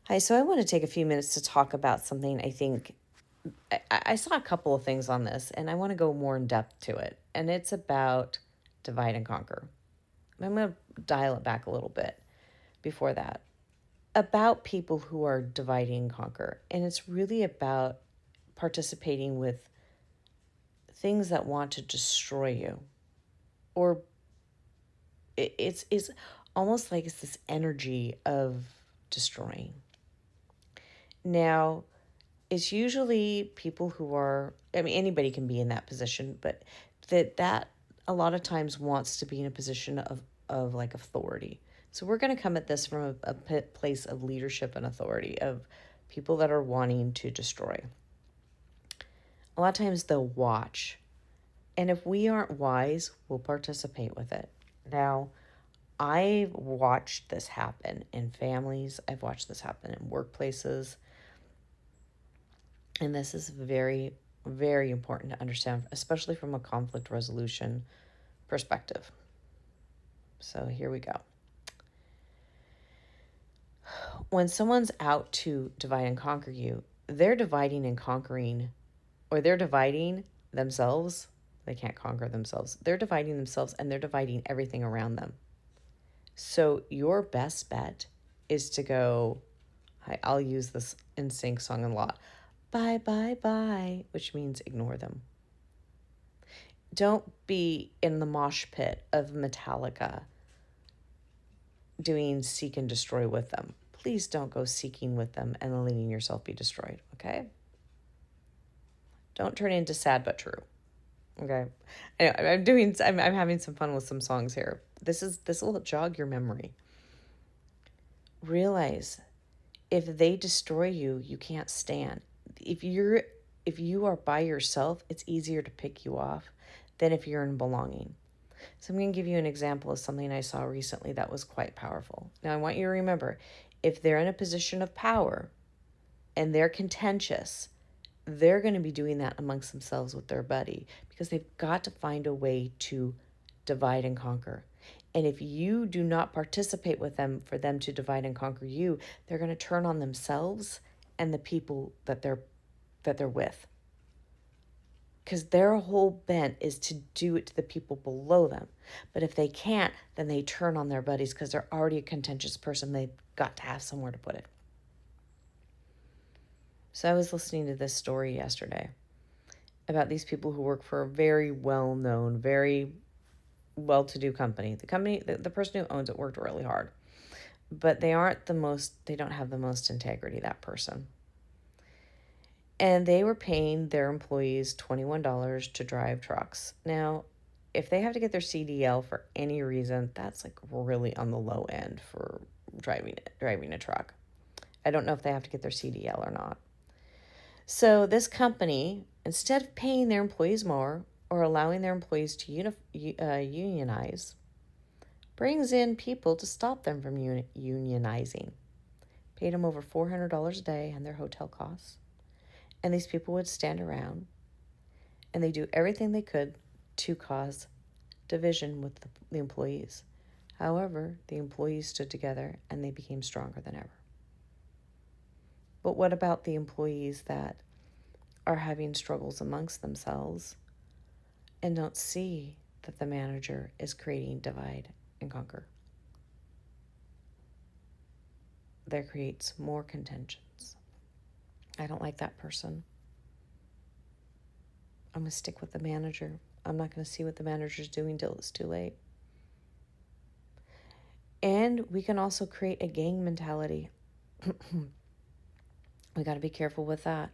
Hi, so I want to take a few minutes to talk about something I think I saw a couple of things on this and I want to go more in depth to it. And it's about divide and conquer. I'm going to dial it back a little bit before that. About people who are dividing and conquer. And it's really about participating with things that want to destroy you. Or it's almost like it's this energy of destroying. Now, it's usually people who are, I mean, anybody can be in that position, but that a lot of times wants to be in a position of like authority. So we're going to come at this from a place of leadership and authority, of people that are wanting to destroy. A lot of times they'll watch, and if we aren't wise, we'll participate with it. Now, I've watched this happen in families. I've watched this happen in workplaces. And this is very, very important to understand, especially from a conflict resolution perspective. So here we go. When someone's out to divide and conquer you, they're dividing and conquering, or they're dividing themselves. They can't conquer themselves. They're dividing themselves and they're dividing everything around them. So your best bet is to go, I'll use this NSYNC song a lot, bye, bye, bye, which means ignore them. Don't be in the mosh pit of Metallica doing seek and destroy with them. Please don't go seeking with them and letting yourself be destroyed, okay? Don't turn into sad but true. Okay. Anyway, I'm having some fun with some songs here. This will jog your memory. Realize if they destroy you, you can't stand. If you are by yourself, it's easier to pick you off than if you're in belonging. So I'm going to give you an example of something I saw recently that was quite powerful. Now, I want you to remember, if they're in a position of power and they're contentious, they're going to be doing that amongst themselves with their buddy because they've got to find a way to divide and conquer. And if you do not participate with them for them to divide and conquer you, they're going to turn on themselves and the people that they're with. Because their whole bent is to do it to the people below them. But if they can't, then they turn on their buddies because they're already a contentious person. They've got to have somewhere to put it. So I was listening to this story yesterday about these people who work for a very well-known, very well-to-do company. The person who owns it worked really hard. But they don't have the most integrity, that person. And they were paying their employees $21 to drive trucks. Now, if they have to get their CDL for any reason, that's like really on the low end for driving a truck. I don't know if they have to get their CDL or not. So this company, instead of paying their employees more or allowing their employees to unionize, brings in people to stop them from unionizing. Paid them over $400 a day and their hotel costs. And these people would stand around and they do everything they could to cause division with the employees. However, the employees stood together and they became stronger than ever. But what about the employees that are having struggles amongst themselves and don't see that the manager is creating divide and conquer? That creates more contentions. I don't like that person. I'm going to stick with the manager. I'm not going to see what the manager's doing till it's too late. And we can also create a gang mentality. We got to be careful with that.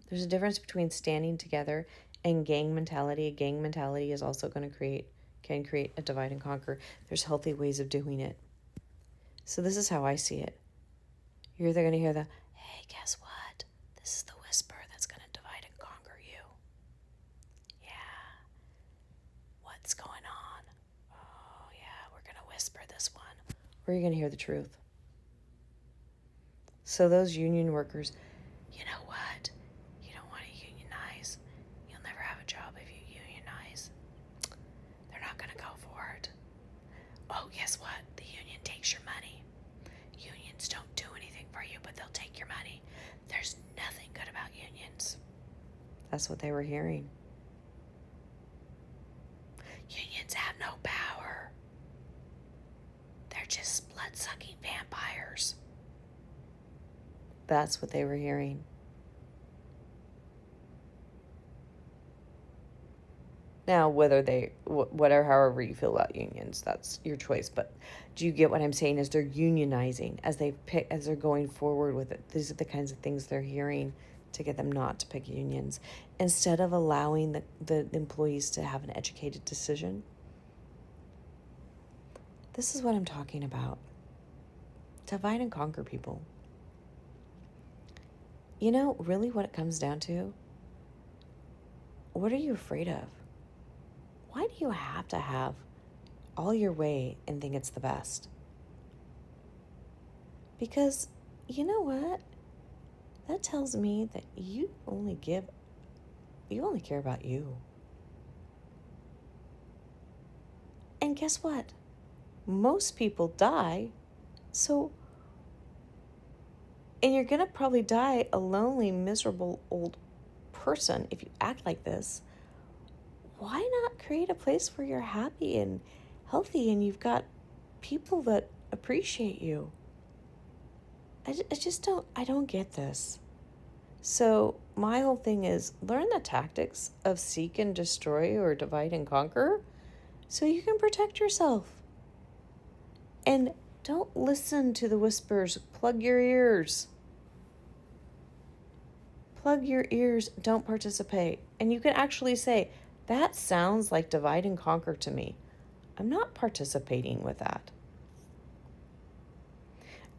There's a difference between standing together and gang mentality. A gang mentality is also going to can create a divide and conquer. There's healthy ways of doing it. So this is how I see it. You're either going to hear hey, guess what? This is the whisper that's going to divide and conquer you. Yeah. What's going on? Oh, yeah, we're going to whisper this one. Or you're going to hear the truth. So those union workers, you know what? You don't want to unionize. You'll never have a job if you unionize. They're not going to go for it. Oh, guess what? The union takes your money. Unions don't do anything for you, but they'll take That's what they were hearing. Unions have no power. They're just blood-sucking vampires. That's what they were hearing. Now, however you feel about unions, that's your choice. But do you get what I'm saying? As they're unionizing, as they're going forward with it, these are the kinds of things they're hearing to get them not to pick unions, instead of allowing the employees to have an educated decision. This is what I'm talking about. Divide and conquer, people. You know, really what it comes down to, what are you afraid of? Why do you have to have all your way and think it's the best? Because you know what? That tells me that you only care about you. And guess what? Most people die, and you're going to probably die a lonely, miserable old person if you act like this. Why not create a place where you're happy and healthy and you've got people that appreciate you? I don't get this. So my whole thing is learn the tactics of seek and destroy or divide and conquer so you can protect yourself. And don't listen to the whispers. Plug your ears. Plug your ears. Don't participate. And you can actually say, that sounds like divide and conquer to me. I'm not participating with that.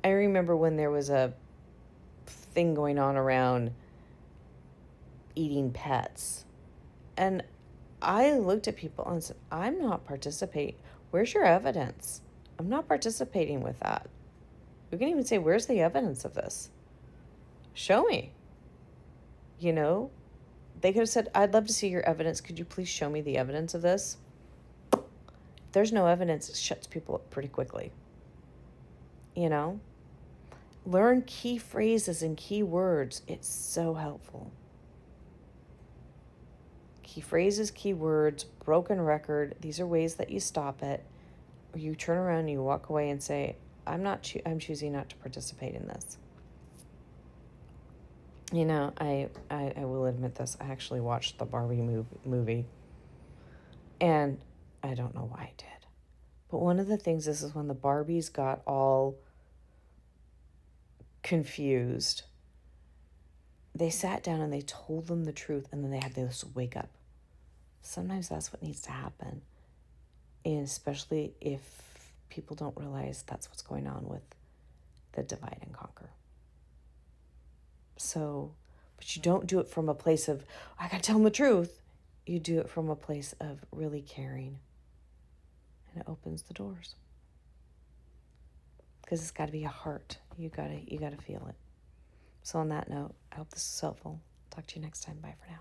I remember when there was a thing going on around eating pets. And I looked at people and said, I'm not participating. Where's your evidence? I'm not participating with that. You can even say, where's the evidence of this? Show me. You know, they could have said, I'd love to see your evidence. Could you please show me the evidence of this? If there's no evidence, it shuts people up pretty quickly. You know, learn key phrases and key words. It's so helpful. Key phrases, key words, broken record. These are ways that you stop it. Or you turn around and you walk away and say, I'm choosing not to participate in this. You know, I will admit this. I actually watched the Barbie movie. And I don't know why I did. But one of the things is when the Barbies got all confused, they sat down and they told them the truth, and then they had this wake up. Sometimes that's what needs to happen. And especially if people don't realize that's what's going on with the divide and conquer. So, but you don't do it from a place of, I gotta tell them the truth. You do it from a place of really caring. And it opens the doors. Because it's got to be a heart. You gotta feel it. So on that note, I hope this is helpful. Talk to you next time. Bye for now.